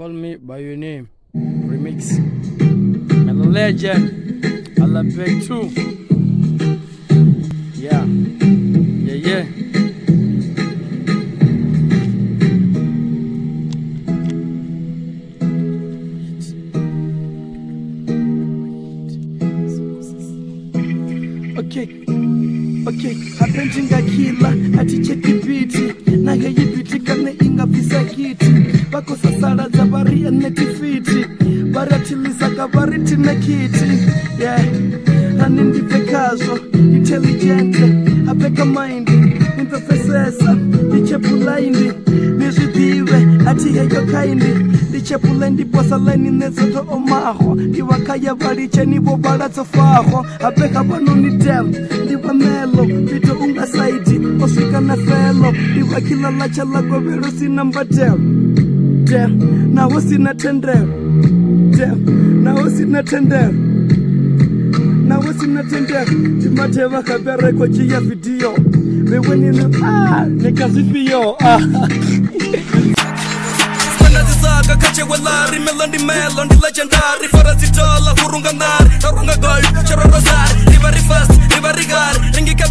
Call Me By Your Name remix. And the legend Alapeg too. Yeah. Okay, hapenjinga kila aticheki biti na yeye biti kane inga visa kiti bako sasara za bari netifiti baratiliza kabariti na kiti yeah anindi pekazo intelligente apeka mind improfessor ichepulaindi nizidiwe ati yeyo kaindi ichepulandi posalani nezoto omaho iwakaya bariche nibo baratso faho apeka banoni dem Melo, Pito unga saiti, oswika na felo Iwa kila lacha lako vero sina mbatel Damn, na hosi na tender Damn, na hosi na tender Na hosi na tender Timatewa kabere kwa jia video Wewe nina, nekazifio Saka kache walari, melody melody legendary Farazitola, hurunga nari, narunga gold, charo rosari Rivari fast, rivari gari, ringi kabe